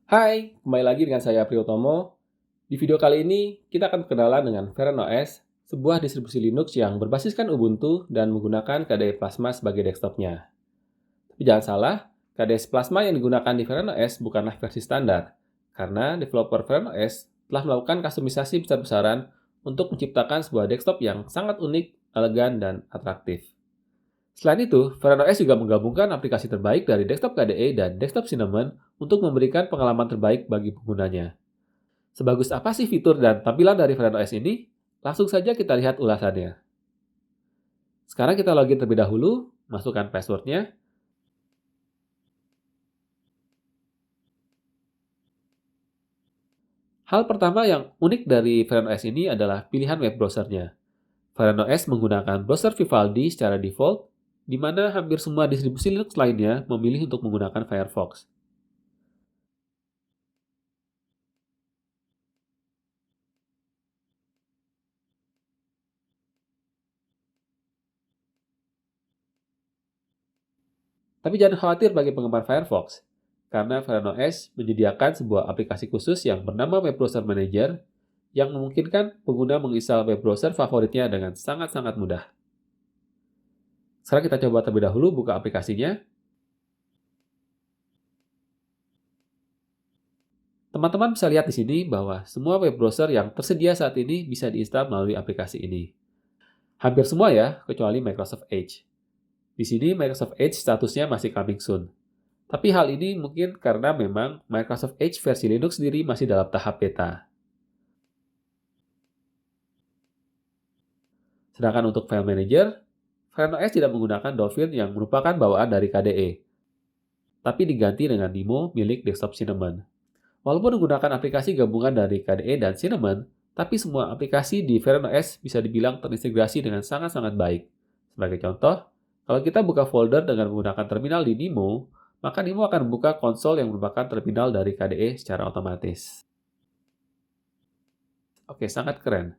Hai, kembali lagi dengan saya Priyotomo. Di video kali ini, kita akan berkenalan dengan VeronOS, sebuah distribusi Linux yang berbasiskan Ubuntu dan menggunakan KDE Plasma sebagai desktopnya. Tapi jangan salah, KDE Plasma yang digunakan di VeronOS bukanlah versi standar, karena developer VeronOS telah melakukan kustomisasi besar-besaran untuk menciptakan sebuah desktop yang sangat unik, elegan, dan atraktif. Selain itu, VeronOS juga menggabungkan aplikasi terbaik dari desktop KDE dan desktop Cinnamon untuk memberikan pengalaman terbaik bagi penggunanya. Sebagus apa sih fitur dan tampilan dari VeronOS ini? Langsung saja kita lihat ulasannya. Sekarang kita login terlebih dahulu, masukkan passwordnya. Hal pertama yang unik dari VeronOS ini adalah pilihan web browsernya. VeronOS menggunakan browser Vivaldi secara default, di mana hampir semua distribusi Linux lainnya memilih untuk menggunakan Firefox. Tapi jangan khawatir bagi penggemar Firefox, karena VeronOS menyediakan sebuah aplikasi khusus yang bernama Web Browser Manager yang memungkinkan pengguna menginstal web browser favoritnya dengan sangat-sangat mudah. Sekarang kita coba terlebih dahulu buka aplikasinya. Teman-teman bisa lihat di sini bahwa semua web browser yang tersedia saat ini bisa diinstal melalui aplikasi ini. Hampir semua ya, kecuali Microsoft Edge. Di sini Microsoft Edge statusnya masih coming soon. Tapi hal ini mungkin karena memang Microsoft Edge versi Linux sendiri masih dalam tahap beta. Sedangkan untuk file manager, VeronOS tidak menggunakan Dolphin yang merupakan bawaan dari KDE, tapi diganti dengan Nemo milik desktop Cinnamon. Walaupun menggunakan aplikasi gabungan dari KDE dan Cinnamon, tapi semua aplikasi di VeronOS bisa dibilang terintegrasi dengan sangat-sangat baik. Sebagai contoh, kalau kita buka folder dengan menggunakan terminal di Nemo, maka Nemo akan membuka konsol yang merupakan terminal dari KDE secara otomatis. Oke, sangat keren.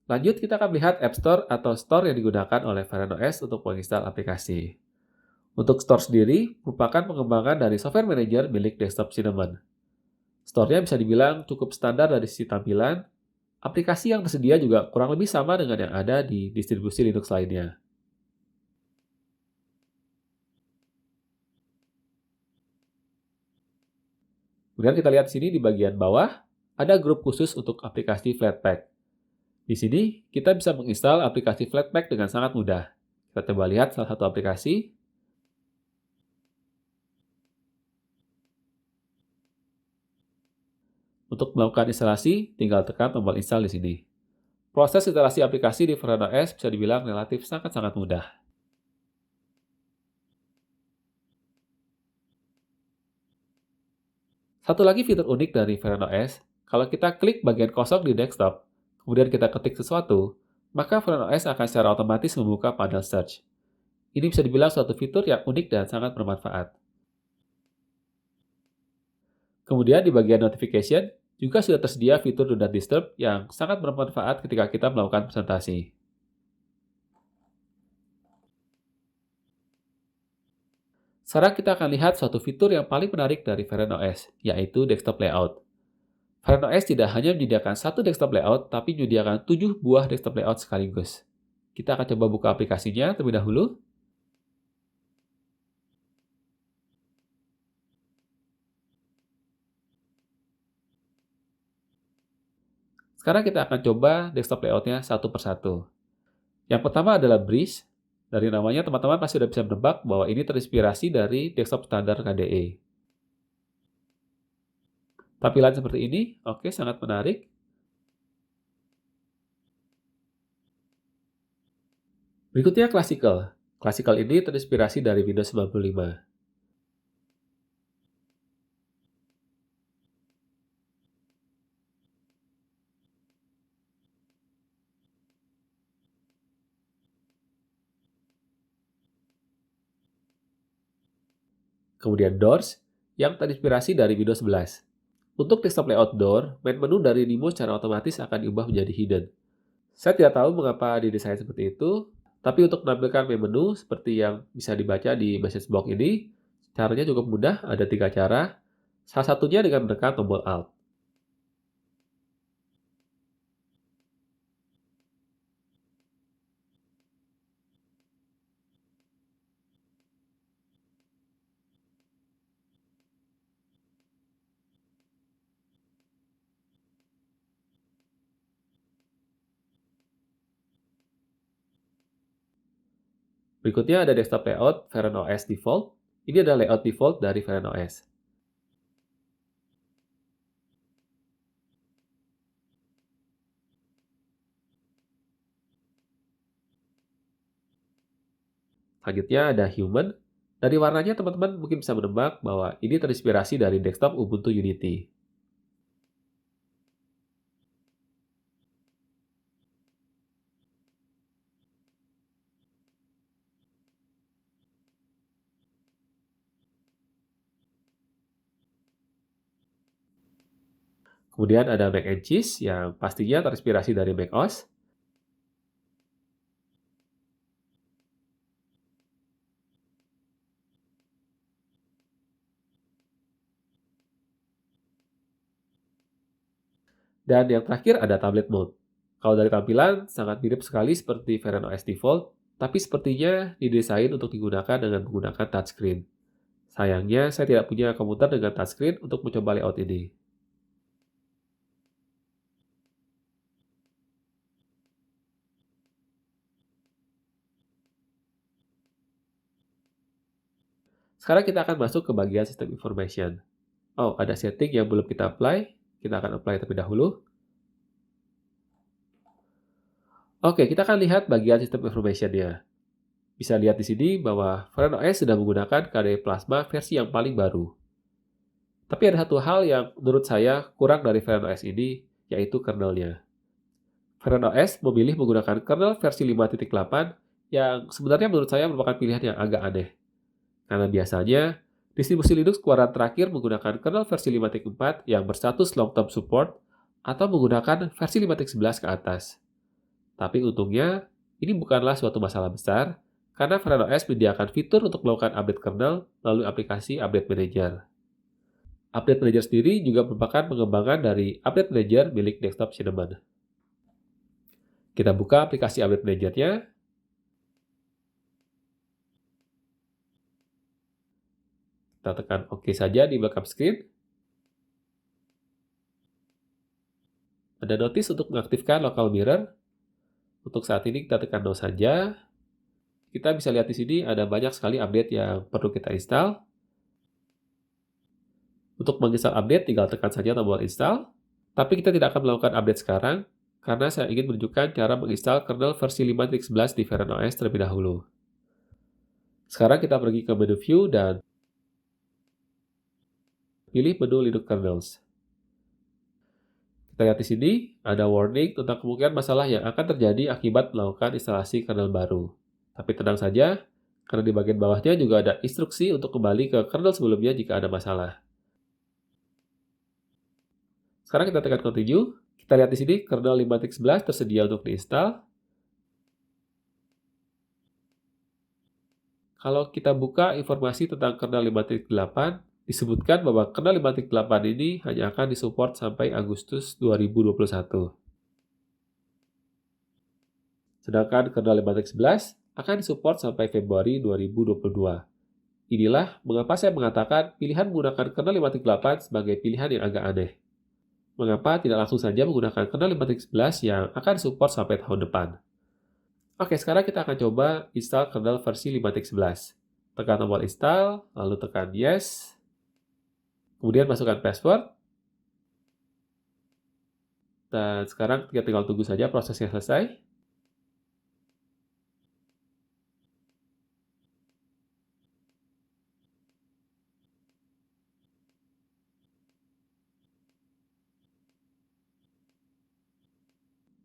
Lanjut, kita akan melihat App Store atau store yang digunakan oleh VeronOS untuk menginstal aplikasi. Untuk store sendiri, merupakan pengembangan dari software manager milik desktop Cinnamon. Store-nya bisa dibilang cukup standar dari sisi tampilan, aplikasi yang tersedia juga kurang lebih sama dengan yang ada di distribusi Linux lainnya. Kemudian kita lihat sini di bagian bawah, ada grup khusus untuk aplikasi Flatpak. Di sini, kita bisa menginstal aplikasi Flatpak dengan sangat mudah. Kita coba lihat salah satu aplikasi. Untuk melakukan instalasi, tinggal tekan tombol install di sini. Proses instalasi aplikasi di VeronOS bisa dibilang relatif sangat-sangat mudah. Satu lagi fitur unik dari VeronOS, kalau kita klik bagian kosong di desktop, kemudian kita ketik sesuatu, maka VeronOS akan secara otomatis membuka panel search. Ini bisa dibilang suatu fitur yang unik dan sangat bermanfaat. Kemudian di bagian notification, juga sudah tersedia fitur Do Not Disturb yang sangat bermanfaat ketika kita melakukan presentasi. Sekarang kita akan lihat suatu fitur yang paling menarik dari VeronOS, yaitu desktop layout. VeronOS tidak hanya menyediakan satu desktop layout, tapi menyediakan 7 buah desktop layout sekaligus. Kita akan coba buka aplikasinya terlebih dahulu. Sekarang kita akan coba desktop layoutnya satu persatu. Yang pertama adalah Breeze. Dari namanya, teman-teman pasti sudah bisa menebak bahwa ini terinspirasi dari desktop standar KDE. Tampilan seperti ini, oke, sangat menarik. Berikutnya Classical. Classical ini terinspirasi dari Windows 95. Kemudian Doors, yang terinspirasi dari Windows 11. Untuk desktop layout door, main menu dari Nemo secara otomatis akan diubah menjadi hidden. Saya tidak tahu mengapa didesain seperti itu, Tapi untuk menampilkan menu seperti yang bisa dibaca di message box ini, caranya cukup mudah, ada 3 cara. Salah satunya dengan menekan tombol Alt. Berikutnya ada desktop layout Veren OS Default. Ini adalah layout default dari Veren OS. Selanjutnya ada Human. Dari warnanya teman-teman mungkin bisa menebak bahwa ini terinspirasi dari desktop Ubuntu Unity. Kemudian ada Mac and Cheese yang pastinya terinspirasi dari macOS. Dan yang terakhir ada Tablet Mode. Kalau dari tampilan, sangat mirip sekali seperti Veren OS Default, tapi sepertinya didesain untuk digunakan dengan menggunakan touchscreen. Sayangnya, saya tidak punya komputer dengan touchscreen untuk mencoba layout ini. Sekarang kita akan masuk ke bagian System Information. Oh, ada setting yang belum kita apply. Kita akan apply terlebih dahulu. Oke, kita akan lihat bagian System Information-nya. Bisa lihat di sini bahwa FreeOS sudah menggunakan KDE Plasma versi yang paling baru. Tapi ada satu hal yang menurut saya kurang dari FreeOS ini, yaitu kernelnya. FreeOS memilih menggunakan kernel versi 5.8 yang sebenarnya menurut saya merupakan pilihan yang agak aneh. Karena biasanya, distribusi Linux keluaran terakhir menggunakan kernel versi 5.4 yang berstatus long-term support atau menggunakan versi 5.11 ke atas. Tapi untungnya, ini bukanlah suatu masalah besar, karena FreeOS menyediakan fitur untuk melakukan update kernel melalui aplikasi Update Manager. Update Manager sendiri juga merupakan pengembangan dari Update Manager milik desktop Cinnamon. Kita buka aplikasi Update Manager-nya. Kita tekan OK saja di backup screen. Ada notice untuk mengaktifkan local mirror. Untuk saat ini kita tekan no saja. Kita bisa lihat di sini ada banyak sekali update yang perlu kita install. Untuk menginstal update, tinggal tekan saja tombol install. Tapi kita tidak akan melakukan update sekarang, karena saya ingin menunjukkan cara menginstal kernel versi 5.11 di Veren OS terlebih dahulu. Sekarang kita pergi ke menu View dan pilih menu Linux Kernels. Kita lihat di sini, ada warning tentang kemungkinan masalah yang akan terjadi akibat melakukan instalasi kernel baru. Tapi tenang saja, karena di bagian bawahnya juga ada instruksi untuk kembali ke kernel sebelumnya jika ada masalah. Sekarang kita tekan Continue. Kita lihat di sini, kernel 5.11 tersedia untuk diinstal. Kalau kita buka informasi tentang kernel 5.8, disebutkan bahwa kernel 5.8 ini hanya akan disupport sampai Agustus 2021. Sedangkan kernel 5.11 akan disupport sampai Februari 2022. Inilah mengapa saya mengatakan pilihan menggunakan kernel 5.8 sebagai pilihan yang agak aneh. Mengapa tidak langsung saja menggunakan kernel 5.11 yang akan disupport sampai tahun depan? Oke, sekarang kita akan coba install kernel versi 5.11. Tekan tombol install, lalu tekan yes. Kemudian masukkan password. Dan sekarang kita tinggal tunggu saja prosesnya selesai.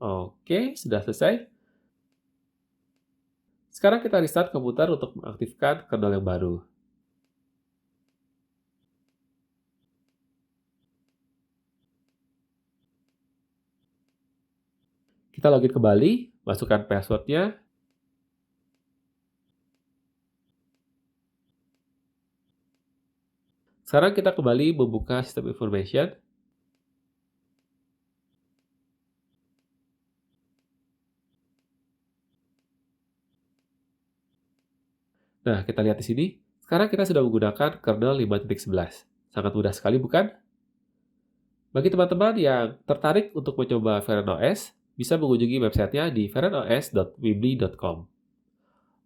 Oke, sudah selesai. Sekarang kita restart komputer untuk mengaktifkan kernel yang baru. Kita login kembali, masukkan passwordnya. Sekarang kita kembali membuka System Information. Nah, kita lihat di sini. Sekarang kita sudah menggunakan kernel 5.11. Sangat mudah sekali, bukan? Bagi teman-teman yang tertarik untuk mencoba VeronOS, bisa mengunjungi websitenya di veronos.weebly.com.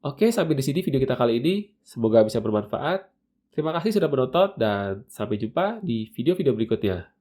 Oke, sampai di sini video kita kali ini. Semoga bisa bermanfaat. Terima kasih sudah menonton dan sampai jumpa di video-video berikutnya.